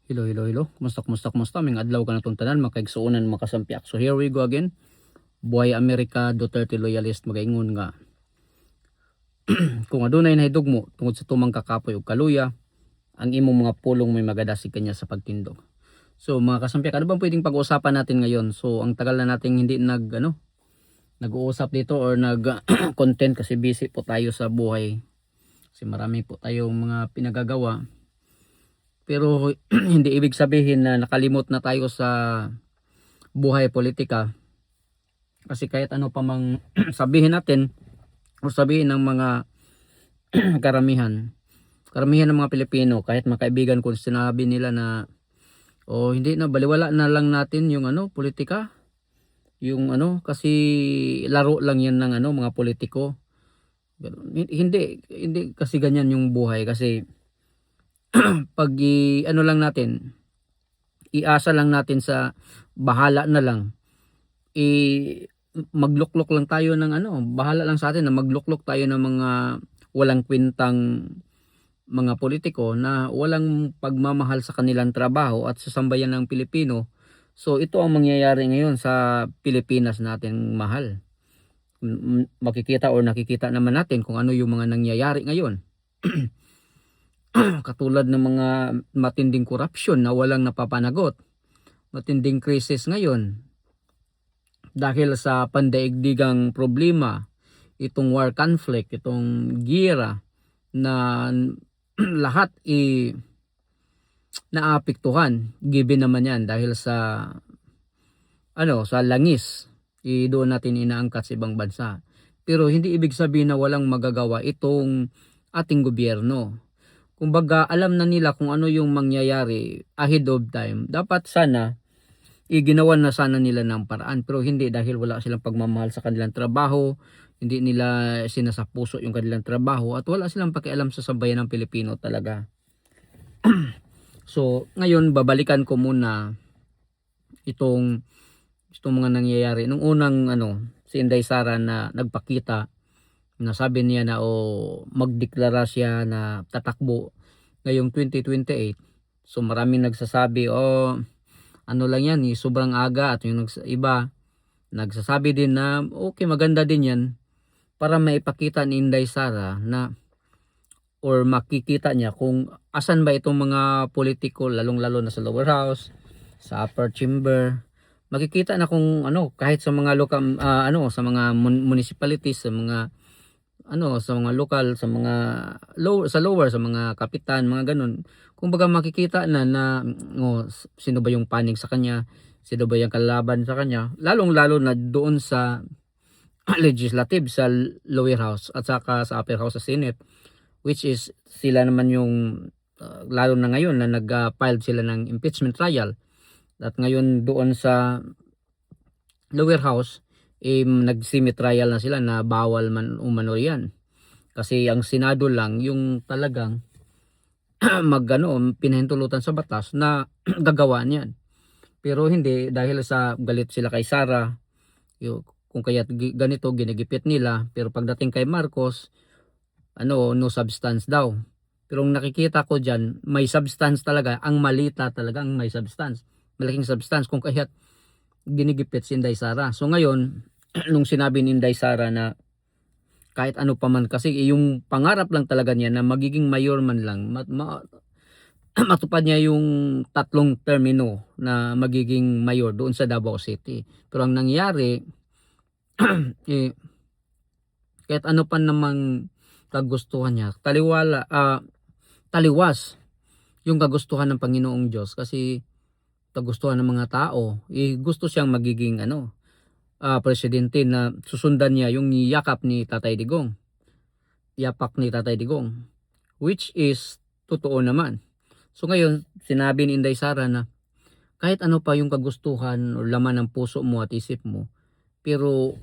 Hello, hello, hello. Kumusta? May adlaw ka na itong tanan, makaigsuunan, makasampiak. So here we go again. Buhay Amerika, Duterte loyalist, magaingon nga. Kung adunay nahidog mo, tungod sa tumang kakapoy o kaluya, ang imong mga pulong may magadasig kanya sa pagtindog. So mga kasampiak, ano bang pwedeng pag-uusapan natin ngayon? So ang tagal na nating hindi nag-uusap dito or nag-content kasi busy po tayo sa buhay. Kasi marami po tayong mga pinagagawa. Pero hindi ibig sabihin na nakalimot na tayo sa buhay politika. Kasi kahit ano pa mang sabihin natin o sabihin ng mga karamihan ng mga Pilipino, kahit mga kaibigan ko, sinabi nila na hindi na, baliwala na lang natin yung politika. Yung kasi laro lang yan ng mga politiko. Pero hindi kasi ganyan yung buhay. Kasi pag lang natin, iasa lang natin sa bahala na lang, magluklok lang tayo ng bahala lang sa atin na magluklok tayo ng mga walang kwentang mga politiko na walang pagmamahal sa kanilang trabaho at sa sambayan ng Pilipino. So ito ang mangyayari ngayon sa Pilipinas natin mahal. Makikita or nakikita naman natin kung ano yung mga nangyayari ngayon. Katulad ng mga matinding korupsyon na walang napapanagot. Matinding krisis ngayon dahil sa pandaigdigang problema, itong war conflict, itong giyera na lahat naapektuhan, given naman yan dahil sa sa langis, doon natin inaangkat sa ibang bansa. Pero hindi ibig sabihin na walang magagawa itong ating gobyerno. Kumbaga alam na nila kung ano yung mangyayari ahead of time. Dapat sana ginawan na sana nila ng paraan, pero hindi, dahil wala silang pagmamahal sa kanilang trabaho, hindi nila sinasapuso yung kanilang trabaho at wala silang pakialam sa sambayan ng Pilipino talaga. So ngayon babalikan ko muna itong mga nangyayari nung unang si Inday Sara na nagpakita na sabi niya na magdeklara siya na tatakbo ngayong 2028. So maraming nagsasabi ano lang yan, sobrang aga, at yung iba nagsasabi din na okay, maganda din yan para maipakita ni Inday Sara na or makikita niya kung asan ba itong mga politiko, lalong-lalo na sa lower house, sa upper chamber. Makikita na kung kahit sa mga local sa mga municipalities, sa mga sa mga lokal, sa mga lower, sa mga kapitan, mga ganun. Kumbaga makikita na sino ba yung panig sa kanya, sino ba yung kalaban sa kanya, lalong-lalo na doon sa legislative, sa lower house at saka sa upper house, sa Senate, which is sila naman yung lalo na ngayon na nag-file sila ng impeachment trial. At ngayon doon sa lower house nag-semi-trial na sila na bawal man umano yan. Kasi ang Senado lang yung talagang pinahintulutan sa batas na gagawa niyan. Pero hindi, dahil sa galit sila kay Sara, kung kaya ganito ginigipit nila. Pero pagdating kay Marcos, no substance daw. Pero ang nakikita ko diyan, may substance talaga. Ang malita talaga ang may substance. Malaking substance kung kaya ginigipit si Inday Sara. So ngayon, nung sinabi ni Inday Sara na kahit ano pa man, kasi yung pangarap lang talaga niya na magiging mayor man lang, matupad niya yung 3 termino na magiging mayor doon sa Davao City. Pero ang nangyari, kahit ano pa namang kagustuhan niya, taliwas yung kagustuhan ng Panginoong Diyos, kasi kagustuhan ng mga tao, gusto siyang magiging presidente na susundan niya yung yapak ni Tatay Digong, which is totoo naman. So ngayon sinabi ni Inday Sara na kahit ano pa yung kagustuhan o laman ng puso mo at isip mo, pero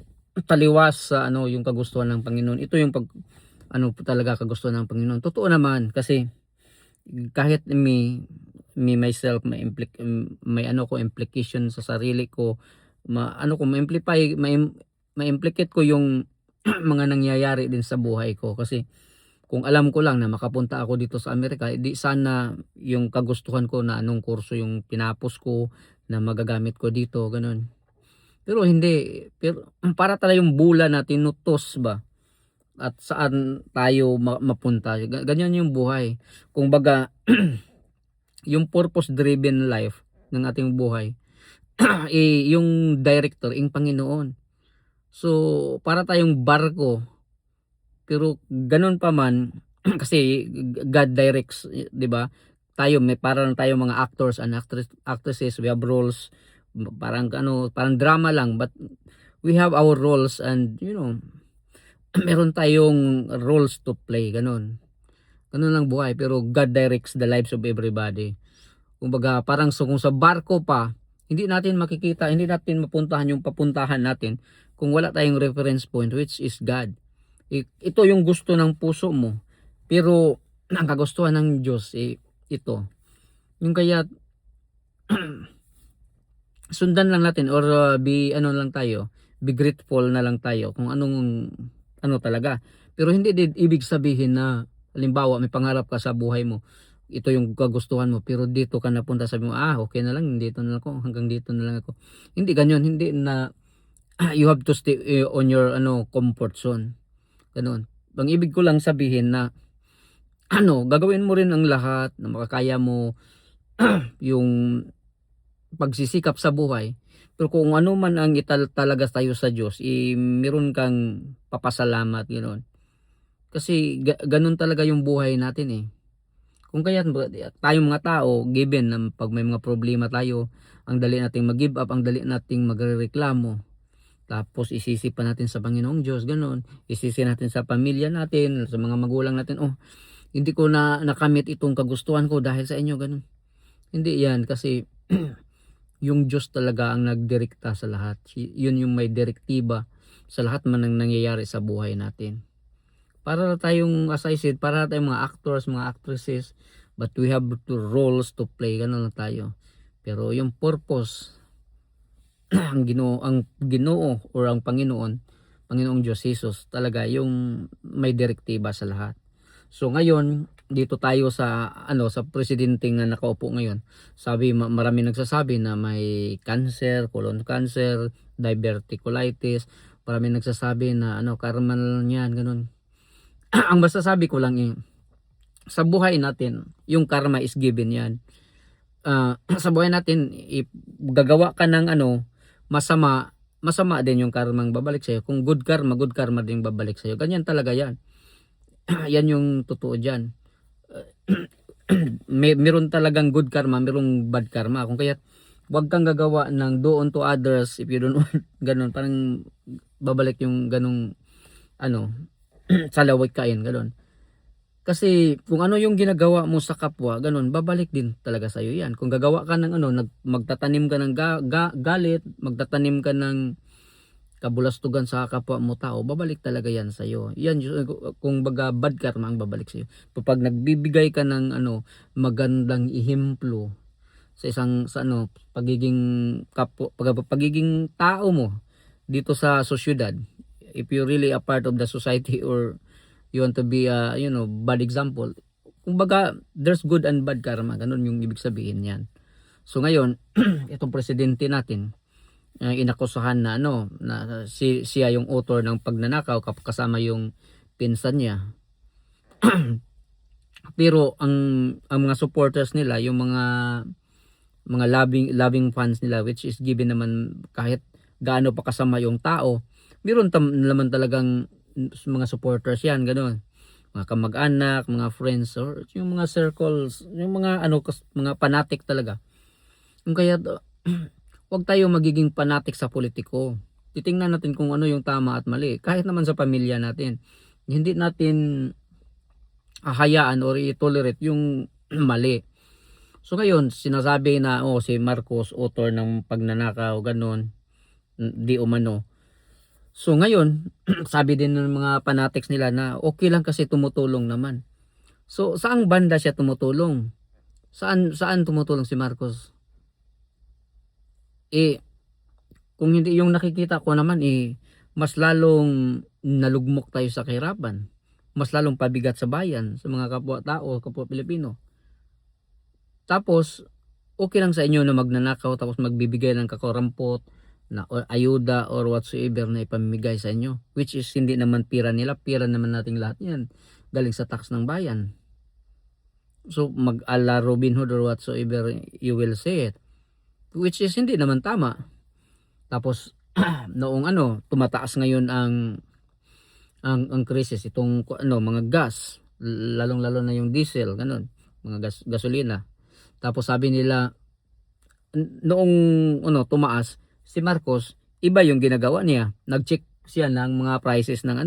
taliwas sa yung kagustuhan ng Panginoon, ito yung talaga kagustuhan ng Panginoon. Totoo naman, kasi kahit myself may implication sa sarili ko, ma-implicate ko yung mga nangyayari din sa buhay ko. Kasi Kung alam ko lang na makapunta ako dito sa Amerika, di sana yung kagustuhan ko na anong kurso yung tinapos ko na magagamit ko dito, gano'n. Pero hindi, pero para talaga yung bula na tinutos ba at saan tayo mapunta, ganyan yung buhay. Kumbaga, yung purpose driven life ng ating buhay, yung director, yung Panginoon. So, para tayong barko, pero ganun pa man, kasi God directs, 'di ba? Tayo may parang tayo mga actors and actresses, we have roles, parang ano, parang drama lang, but we have our roles, and meron tayong roles to play, ganun. Ganun lang buhay, pero God directs the lives of everybody. Kumbaga parang kung sa barko pa, hindi natin makikita, hindi natin mapuntahan yung papuntahan natin kung wala tayong reference point, which is God. Ito yung gusto ng puso mo, pero ang kagustuhan ng Diyos, ito. Yung kaya sundan lang natin, or be ano lang tayo, be grateful na lang tayo kung anong ano talaga. Pero hindi din ibig sabihin na halimbawa may pangarap ka sa buhay mo, ito yung kagustuhan mo, pero dito ka napunta, sabi mo, okay na lang, dito na lang ako, hanggang dito na lang ako. Hindi ganyan, hindi na you have to stay on your comfort zone. Ganun. Ang ibig ko lang sabihin na gagawin mo rin ang lahat na makakaya mo, yung pagsisikap sa buhay. Pero kung ano man ang talaga tayo sa Diyos, meron kang papasalamat, gano'n. Kasi ganun talaga yung buhay natin eh. Kung kaya tayong mga tao, given na pag may mga problema tayo, ang dali nating mag-give up, ang dali nating magrereklamo. Tapos isisi pa natin sa Panginoong Diyos, gano'n. Isisi natin sa pamilya natin, sa mga magulang natin, hindi ko na nakamit itong kagustuhan ko dahil sa inyo, gano'n. Hindi yan, kasi yung Diyos talaga ang nagdirekta sa lahat. Yun yung may direktiba sa lahat man ng nangyayari sa buhay natin. Para tayong, as I said, para tayong mga actors, mga actresses, but we have two roles to play, gano'n lang tayo. Pero yung purpose, ang Ginoo or ang Panginoong Diyos Jesus talaga yung may direktiba sa lahat. So ngayon, dito tayo sa sa presidente nga nakaupo ngayon. Sabi, marami nagsasabi na may cancer, colon cancer, diverticulitis. Marami nagsasabi na karmal niyan, ganun. Ang masasabi ko lang sa buhay natin, yung karma is given yan. Sa buhay natin, if gagawa ka ng masama, masama din yung karmang babalik sa'yo. Kung good karma din babalik sa'yo. Ganyan talaga yan. Yan yung totoo dyan. Meron talagang good karma, merong bad karma. Kung kaya, wag kang gagawa ng do unto others if you don't want, ganun. Parang babalik yung ganung, salawik kain, ganun. Kasi kung ano yung ginagawa mo sa kapwa, ganun, babalik din talaga sa iyo yan. Kung gagawa ka ng magtatanim ka ng galit, magtatanim ka ng kabulastugan sa kapwa mo tao, babalik talaga yan sa iyo. Yan, kung baga bad karma ang babalik sa iyo. Kapag nagbibigay ka ng magandang ehemplo sa pagiging pagiging tao mo dito sa sosyedad, if you really a part of the society, or you want to be a bad example, kumbaga there's good and bad karma, ganun yung ibig sabihin niyan. So ngayon, itong presidente natin, inakusahan na na siya yung author ng pagnanakaw kasama yung pinsan niya. Pero ang mga supporters nila, yung mga loving fans nila, which is given naman kahit gaano pa kasama yung tao, meron naman talagang mga supporters yan, gano'n. Mga kamag-anak, mga friends, or yung mga circles, yung mga mga fanatic talaga. Yung kaya wag tayo magiging fanatic sa politiko. Titingnan natin kung ano yung tama at mali. Kahit naman sa pamilya natin, hindi natin hahayaan or i-tolerate yung mali. So ngayon, sinasabi na si Marcos author ng pagnanakaw, gano'n, di umano. So ngayon, sabi din ng mga fanatics nila na okay lang kasi tumutulong naman. So saang banda siya tumutulong? Saan tumutulong si Marcos? Kung hindi yung nakikita ko naman, mas lalong nalugmok tayo sa kahirapan. mas lalong pabigat sa bayan, sa mga kapwa-tao, kapwa Pilipino. Tapos okay lang sa inyo na magnanakaw tapos magbibigay ng kakarampot na or ayuda or whatsoever na ipamimigay sa inyo, which is hindi naman pira nila, pira naman nating lahat yan, galing sa tax ng bayan. So mag-ala Robin Hood or whatsoever you will say it, which is hindi naman tama. Tapos noong tumataas ngayon ang krisis, itong mga gas, lalong-lalo na yung diesel, ganun, mga gasolina. Tapos sabi nila noong tumaas si Marcos, iba yung ginagawa niya. Nag-check siya ng mga prices ng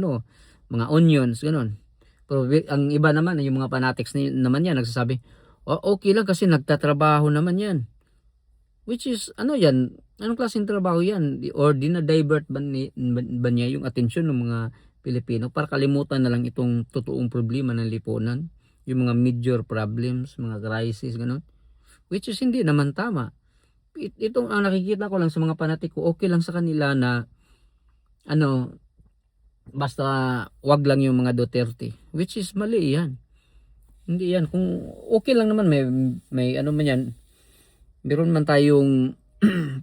mga onions, ganun. Pero ang iba naman, yung mga fanatics naman yan, nagsasabi, okay lang kasi nagtatrabaho naman yan. Which is, yan? Anong klaseng trabaho yan? Or dinadivert ba niya yung atensyon ng mga Pilipino para kalimutan na lang itong totoong problema ng lipunan? Yung mga major problems, mga crisis, ganun. Which is hindi naman tama. Itong nakikita ko lang sa mga panatiko, okay lang sa kanila na basta wag lang yung mga Duterte, which is mali yan. Hindi yan. Kung okay lang naman, may man yan, meron man tayong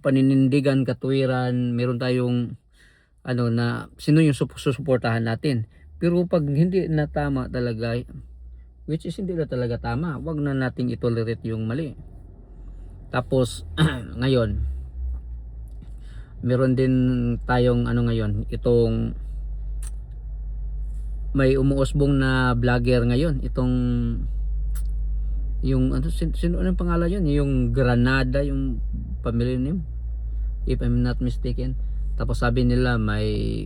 paninindigan, katuwiran, meron tayong na sino yung susuportahan natin. Pero pag hindi na tama talaga, which is hindi na talaga tama, wag na nating itolerate yung mali. Tapos ngayon meron din tayong ngayon, itong may umuusbong na vlogger ngayon, itong yung sino anong pangalan yun, yung Granada, yung family name if I'm not mistaken. Tapos sabi nila may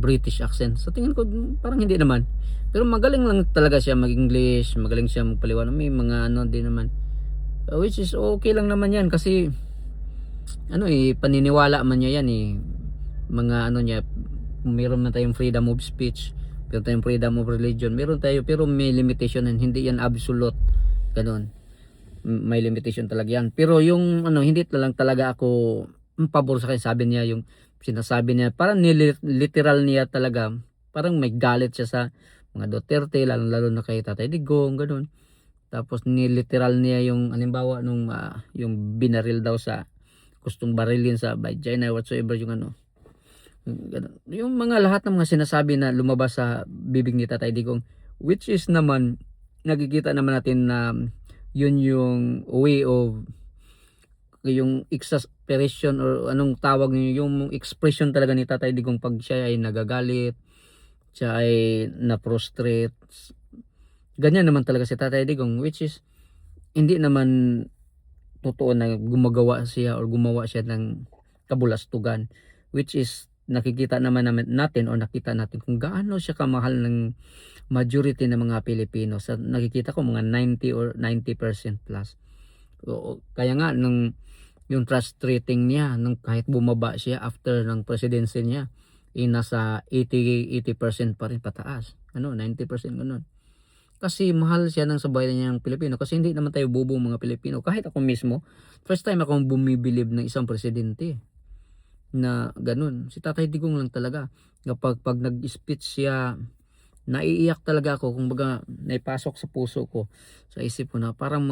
British accent. So tingin ko parang hindi naman, pero magaling lang talaga siya mag-English, magaling siya magpaliwanag, may mga din naman, which is okay lang naman yan kasi paniniwala man niya yan mga niya, meron na tayong freedom of speech, meron tayong freedom of religion, meron tayo, pero may limitation and hindi yan absolute, ganun, may limitation talaga yan. Pero yung hindi lang talaga ako pabor sa kanya. Sabi niya, yung sinasabi niya, parang literal niya talaga, parang may galit siya sa mga Duterte, lalo na kay Tatay Digong, ganun. Tapos niliteral niya yung halimbawa nung yung binaril daw sa gustong barilin sa vagina, whatsoever, yung ganun. Yung mga lahat ng mga sinasabi na lumabas sa bibig ni Tatay Digong, which is naman nakikita naman natin na yun yung way of yung exasperation or anong tawag niyo, yung expression talaga ni Tatay Digong pag siya ay nagagalit, siya ay na-prostrate. Ganyan naman talaga si Tatay Digong, which is hindi naman totoo na gumawa siya ng kabulastugan, which is nakikita naman natin o nakita natin kung gaano siya kamahal ng majority ng mga Pilipino. Sa nakikita ko mga 90 or 90% plus. So, kaya nga yung trust rating niya nung kahit bumaba siya after ng presidency niya, nasa 80% pa rin pataas. 90% ganun. Kasi mahal siya ng sabayan niyang Pilipino, kasi hindi naman tayo bobo mga Pilipino. Kahit ako mismo, first time akong bumibilib ng isang presidente na ganun. Si Tatay Digong lang talaga. Pag nag-speech siya, naiiyak talaga ako, kumbaga naipasok sa puso ko, sa isip ko na parang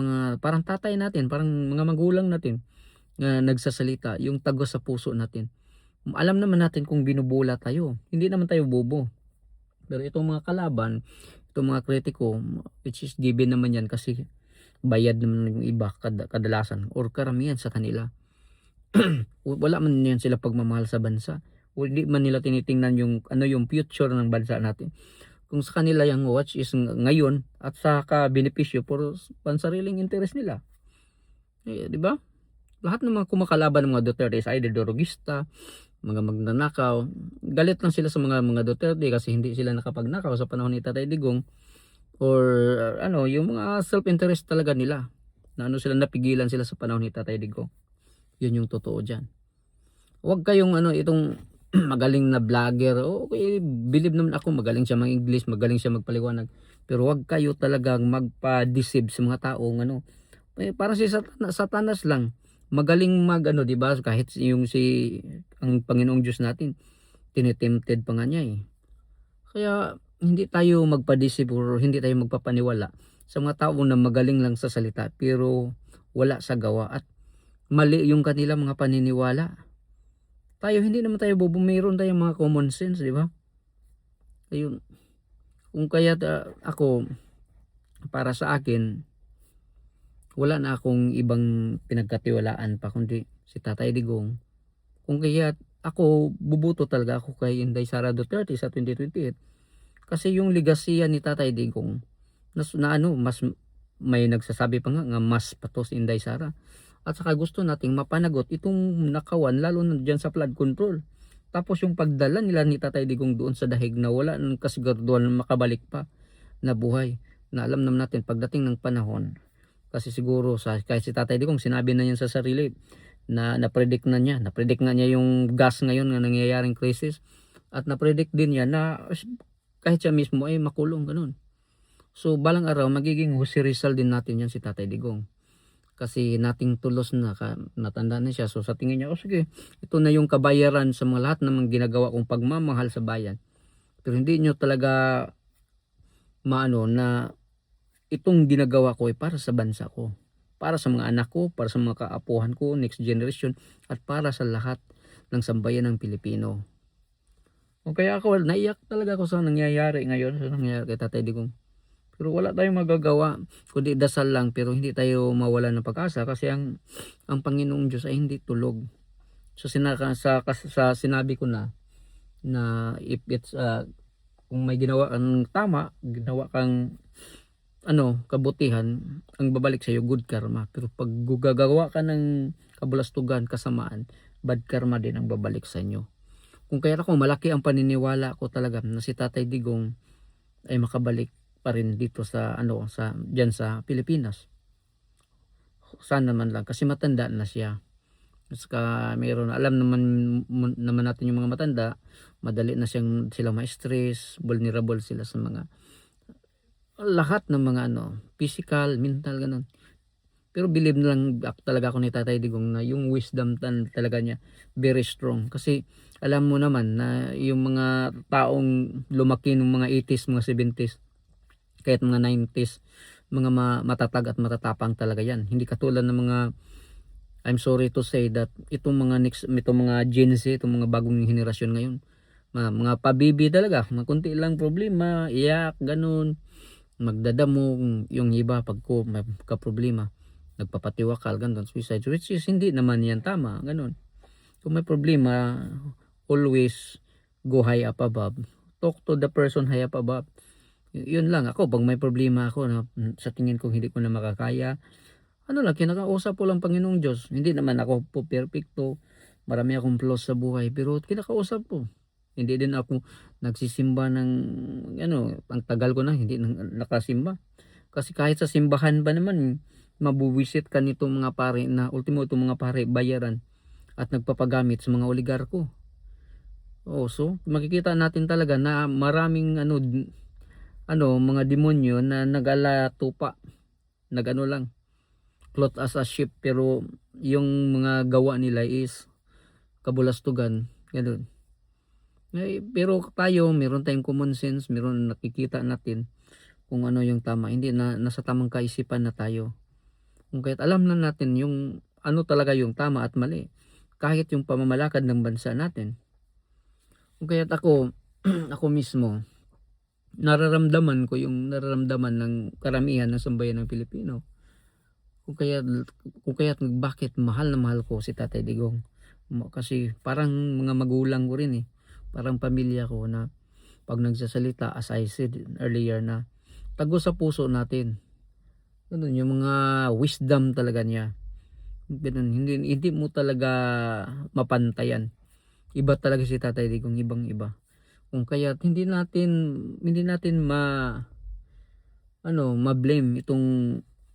tatay natin, parang mga magulang natin na nagsasalita, yung tagos sa puso natin. Alam naman natin kung binubula tayo, hindi naman tayo bobo. Pero itong mga kalaban, itong mga kritiko, which is given naman yan kasi bayad naman yung iba kadalasan or karamihan sa kanila. Wala man yan sila pagmamahal sa bansa, o hindi man nila tinitingnan yung future ng bansa natin. Kung sa kanila yung watch is ngayon at sa ka-benepisyo for pansariling interest nila, di ba? Lahat ng mga kumakalaban ng mga Duterte is either dorogista, mga magnanakaw. Galit lang sila sa mga Duterte kasi hindi sila nakapagnakaw sa panahon ni Tatay Digong, or yung mga self-interest talaga nila na sila, napigilan sila sa panahon ni Tatay Digong. Yun yung totoo dyan. Huwag kayong itong magaling na vlogger, okay, believe naman ako magaling siya mag-English, magaling siya magpaliwanag, pero huwag kayo talagang magpa-deceive sa mga taong para si Satanas lang magaling di ba? Kahit ang Panginoong Diyos natin tinetempted pa nga niya Kaya hindi tayo magpa-deceive or hindi tayo magpapaniwala sa mga tao na magaling lang sa salita pero wala sa gawa at mali yung kanilang mga paniniwala. Tayo hindi naman tayo bobo, mayroon tayong mga common sense, di ba? Ayun. Kung kaya ako, para sa akin, wala na akong ibang pinagkatiwalaan pa kundi si Tatay Digong. Kung kaya ako, bubuto talaga ako kay Inday Sara Duterte sa 2028. Kasi yung legacy ni Tatay Digong, na ano, mas may nagsasabi pa nga mas pato si Inday Sara. At saka gusto nating mapanagot itong nakawan lalo na dyan sa flood control. Tapos yung pagdala nila ni Tatay Digong doon sa dahig na wala ng kasiguraduhan na makabalik pa na buhay. Na alam naman natin pagdating ng panahon, kasi siguro kahit si Tatay Digong sinabi na niya sa sarili na na-predict nga niya yung gas ngayon na nangyayaring crisis at na-predict din niya na kahit siya mismo ay makulong ganun. So balang araw magiging Jose Rizal din natin yan si Tatay Digong. Kasi nating tulos na natanda na siya. So sa tingin niya, sige, ito na yung kabayaran sa mga lahat ng mga ginagawa kong pagmamahal sa bayan. Pero hindi nyo talaga maano na itong ginagawa ko ay para sa bansa ko. Para sa mga anak ko, para sa mga kaapuhan ko, next generation, at para sa lahat ng sambayan ng Pilipino. O kaya ako, naiyak talaga ako sa nangyayari ngayon, sa nangyayari kay Tatay Digong. Pero wala tayong magagawa kundi dasal lang, pero hindi tayo mawalan ng pag-asa kasi ang Panginoong Diyos ay hindi tulog. So sa sinabi ko na if it's kung may ginawa kang tama, ginawa kang kabutihan, ang babalik sa iyo good karma. Pero pag gagawa ka ng kabulastugan, kasamaan, bad karma din ang babalik sa inyo. Kung kaya ako, malaki ang paniniwala ko talaga na si Tatay Digong ay makabalik pa rin dito sa diyan sa Pilipinas. Sana man lang kasi matanda na siya. Saka mayroon, alam naman natin yung mga matanda, madali na sila ma-stress, vulnerable sila sa mga lahat ng mga physical, mental ganun. Pero believe na lang talaga ako ni Tatay Digong na yung wisdom talaga niya very strong. Kasi alam mo naman na yung mga taong lumaki ng mga 80s, mga 70s, kahit mga 90s, mga matatag at matatapang talaga yan. Hindi katulad ng mga, I'm sorry to say that, itong mga Gen Z, itong mga bagong henerasyon ngayon, mga pabibi talaga, mga kunti lang problema, iyak, ganun, magdadamo, yung iba pagko magka-problema, nagpapatiwakal, ganun, suicide, which is hindi naman yan tama, ganun. Kung may problema, always go high up above. Talk to the person high up above. Yun lang ako, pag may problema ako na sa tingin ko hindi ko na makakaya, kinakausap ko lang Panginoong Diyos. Hindi naman ako po perfecto, marami akong flaws sa buhay, pero kinakausap ko. Hindi din ako nagsisimba ng ang tagal ko na hindi nakasimba. Kasi kahit sa simbahan ba naman, mabuwisit ka nitong mga pare na ultimo itong mga pare bayaran at nagpapagamit sa mga oligarko. So makikita natin talaga na maraming mga demonyo na nag-alatupa, lang, cloth as a sheep, pero yung mga gawa nila is kabulastugan, ganun. Pero tayo, meron tayong common sense, meron nakikita natin kung ano yung tama, hindi na nasa tamang kaisipan na tayo. Kung kaya't alam na natin yung talaga yung tama at mali, kahit yung pamamalakad ng bansa natin. Kung kaya't ako, ako mismo, nararamdaman ko yung nararamdaman ng karamihan ng sambayan ng Pilipino. Kung kaya't bakit mahal na mahal ko si Tatay Digong. Kasi parang mga magulang ko rin parang pamilya ko na pag nagsasalita, as I said earlier, na tago sa puso natin. Ganun, yung mga wisdom talaga niya. Ganun, hindi mo talaga mapantayan. Iba talaga si Tatay Digong, ibang iba. Kung kaya hindi natin ma-blame itong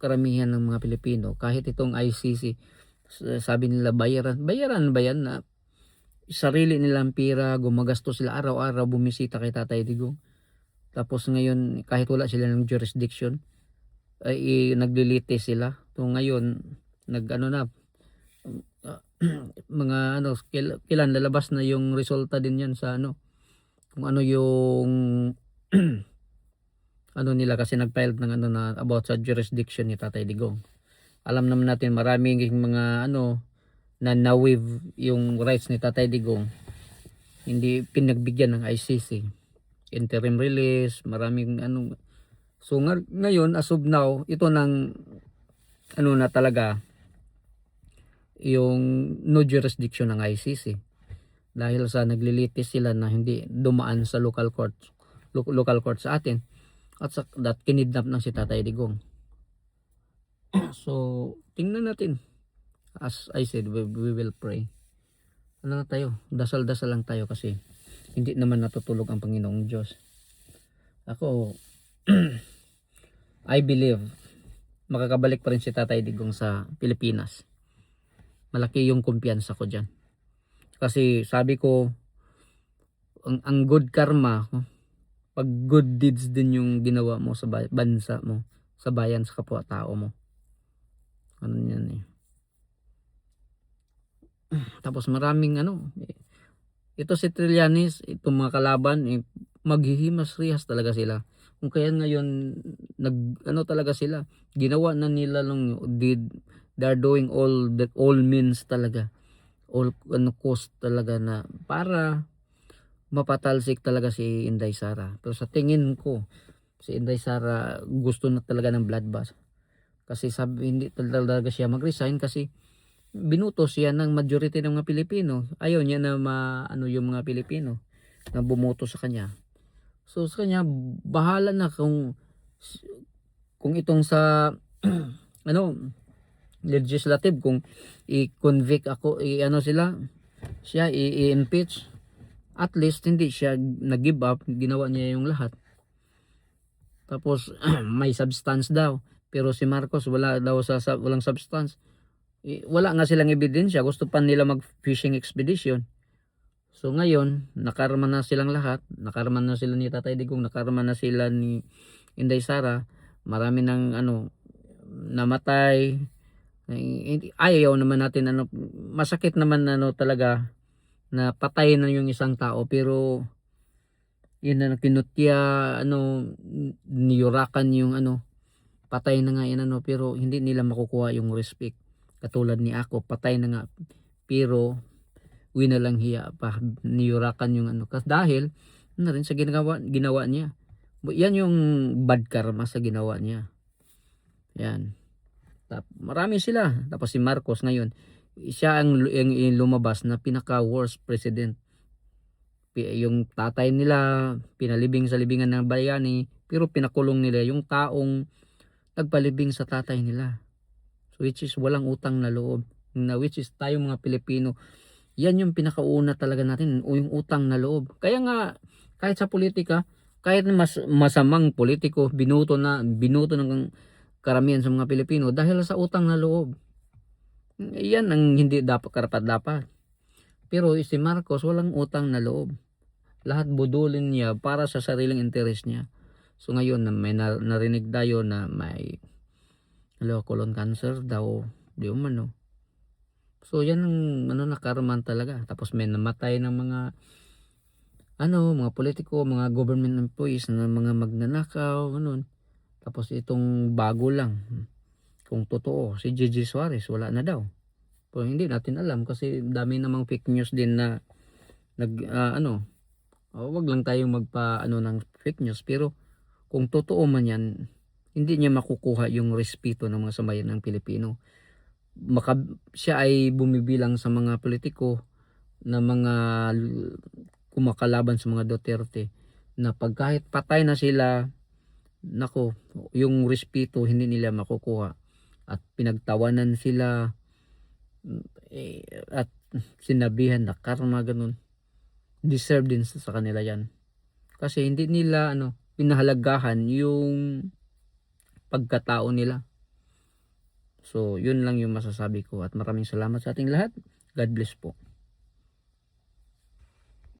karamihan ng mga Pilipino. Kahit itong ICC, sabi nila bayaran ba yan na sarili nilang pira, gumagastos sila araw-araw bumisita kay Tatay Digong. Tapos ngayon, kahit wala sila ng jurisdiction, ay naglilite sila. So ngayon, mga kailan lalabas na yung resulta din yan sa kung ano yung ano nila, kasi nag-file ng ano na about sa jurisdiction ni Tatay Digong. Alam naman natin maraming mga ano na na-waive yung rights ni Tatay Digong, hindi pinagbigyan ng ICC. Interim release, maraming ano. So ngayon, as of now, ito nang ano na talaga yung no jurisdiction ng ICC. Dahil sa naglilitis sila na hindi dumaan sa local court sa atin, at sa that kinidnap ng si Tatay Digong. So tingnan natin, as I said, we will pray. Ano na tayo, dasal-dasal lang tayo, kasi hindi naman natutulog ang Panginoong Diyos. Ako I believe makakabalik pa rin si Tatay Digong sa Pilipinas. Malaki yung kumpiyansa ko dyan, kasi sabi ko, ang good karma, pag good deeds din yung ginawa mo sa bansa mo, sa bayan, sa kapwa-tao mo. Ano yan eh. Tapos maraming ano, ito si Trillanes, itong mga kalaban, maghihimas-rihas talaga sila. Kung kaya ngayon, ano talaga sila, ginawa na nila lang, they're doing all means talaga, all cost talaga, na para mapatalsik talaga si Inday Sara. Pero sa tingin ko, si Inday Sara gusto na talaga ng bloodbath. Kasi sabi, hindi talaga siya mag-resign, kasi binuto siya ng majority ng mga Pilipino. Ayaw niya na ano yung mga Pilipino na bumoto sa kanya. So sa kanya, bahala na kung itong sa ano legislative, kung i-convict ako, ano siya i-impeach, at least hindi siya nag-give up, ginawa niya yung lahat. Tapos may substance daw, pero si Marcos wala daw, walang substance. Wala nga silang ebidensya, gusto pa nila mag-fishing expedition. So ngayon, nakarma na silang lahat, nakarma na sila ni Tatay Digong, nakarma na sila ni Inday Sara, marami ng ano namatay. Ayaw naman natin, ano, masakit naman ano talaga na patay na yung isang tao, pero yun na kinutya, ano, niyurakan yung ano, patay na nga yun, ano, pero hindi nila makukuha yung respect. Katulad ni ako, patay na nga, pero winalang hiya pa, niyurakan yung ano, kasi dahil na rin sa ginawa niya. Yan yung bad karma sa ginawa niya. Yan. Marami sila. Tapos si Marcos ngayon, siya ang lumabas na pinaka worst president. Yung tatay nila pinalibing sa libingan ng bayani, pero pinakulong nila yung taong nagpalibing sa tatay nila. So which is walang utang na loob, na which is tayo mga Pilipino, yan yung pinakauna talaga natin, o yung utang na loob. Kaya nga kahit sa politika, kahit masamang politiko, binuto ng karamihan sa mga Pilipino dahil sa utang na loob. Yan ang hindi dapat, karapat-dapat. Pero si Marcos walang utang na loob. Lahat budulin niya para sa sariling interes niya. So ngayon may narinig tayo na may colon cancer daw, di umano. So yan ang ano, nakarman talaga. Tapos may namatay ng mga mga politiko, mga government employees, na mga magnanakaw, ganun. Tapos itong bago lang, kung totoo, si Gigi Suarez wala na daw. Pero hindi natin alam, kasi dami namang fake news din na wag lang tayong ng fake news. Pero kung totoo man yan, hindi niya makukuha yung respeto ng mga sambayan ng Pilipino. Siya ay bumibilang sa mga politiko na mga kumakalaban sa mga Duterte, na pag kahit patay na sila, nako, yung respeto hindi nila makukuha, at pinagtawanan sila, at sinabihan na karma, ganun. Deserve din sa kanila yan, kasi hindi nila pinahalagahan yung pagkatao nila. So yun lang yung masasabi ko, at maraming salamat sa ating lahat. God bless po.